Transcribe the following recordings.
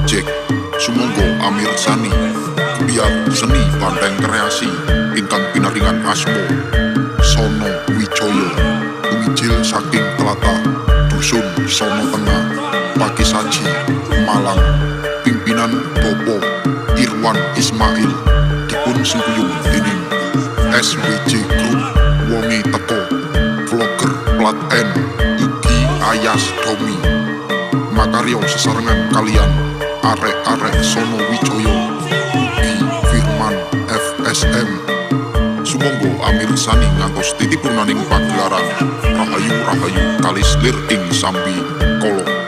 Project sumangga amirsani biar seni banteng kreasi ingkang pinaringan asma Sono Wijaya Wijil saking tlatah Dusun Sono Tengah Pakisaji Malang pimpinan Bopo Irwan Ismail dipun singkuyung dening SWJ Group Wongi Teko vlogger plat N Iki Ayas Domi makaryo sesarengan kalian arek-arek Sono Wijaya Ugi Firman FSM sumangga amirsani ngantos titipunaning pagelaran rahayu-rahayu kalis lir ing sambi kala.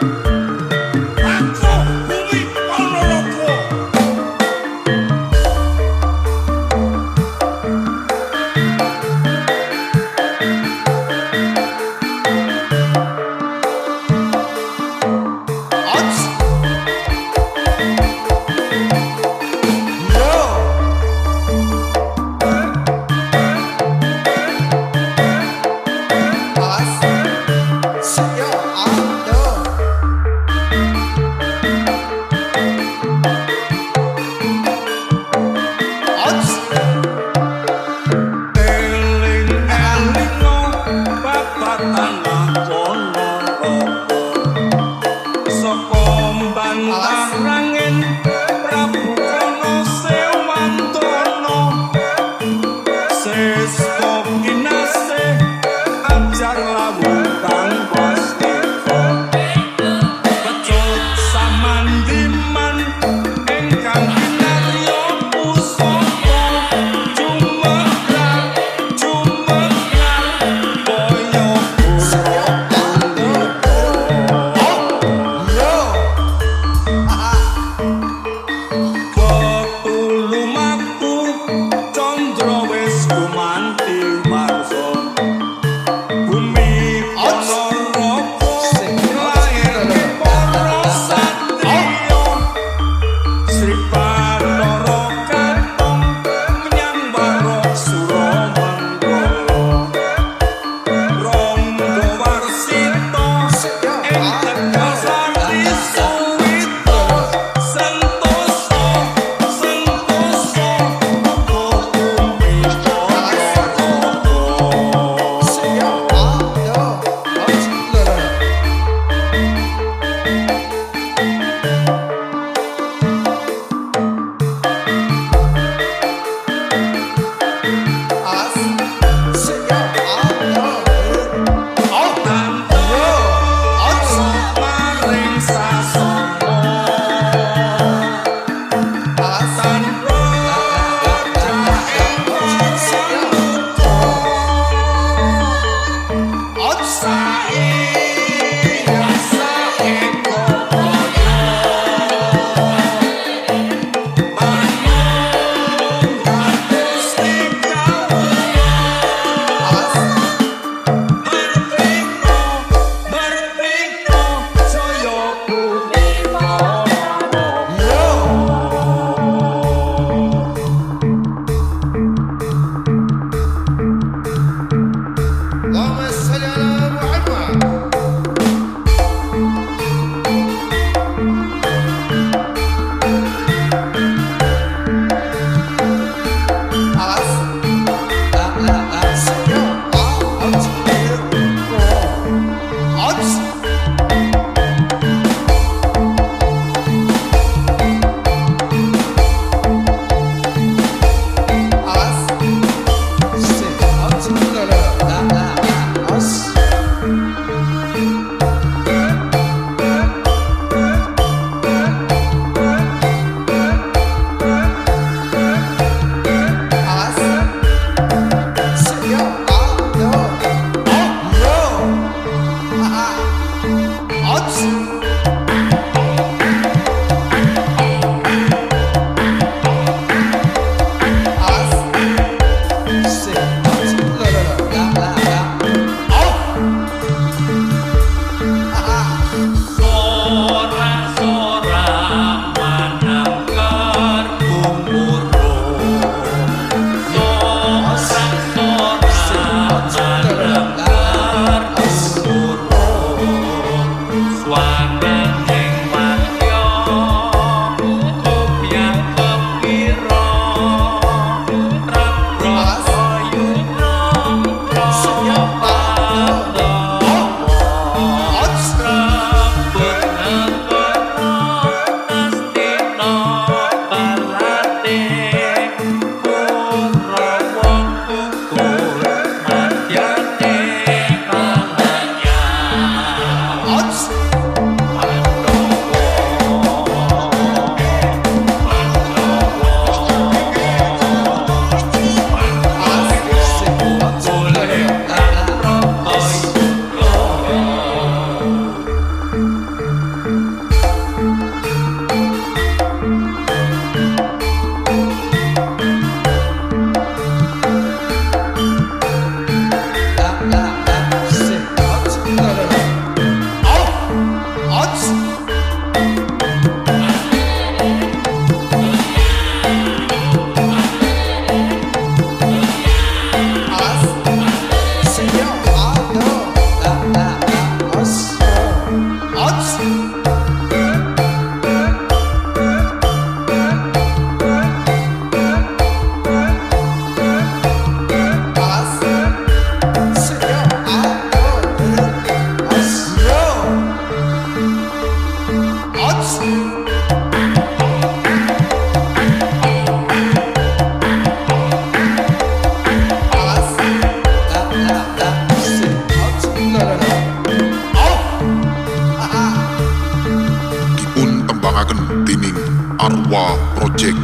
Arwa Project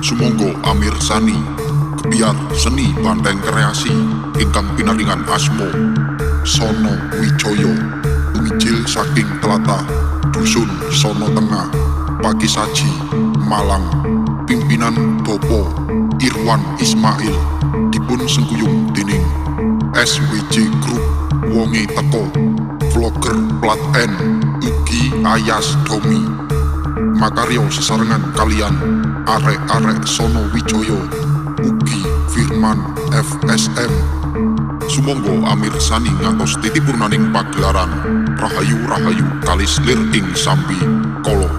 sumangga amirsani kebiar seni Banteng Kreasi ingkang pinaringan asma Sono Wijaya tumijil saking tlatah Dusun Sono Tengah Pakisaji Malang. Pimpinan Bapak Irwan Ismail dipun sengguyung dening SWJ Group wonge teko vlogger plat N Ugi Ayas Domi. Makarya sesarengan kalian arek-arek Sono Wijaya Ugi Firman FSM. Sumangga amirsani ngantos titipurnaning pagelaran rahayu-rahayu kalis lir ing sambi kala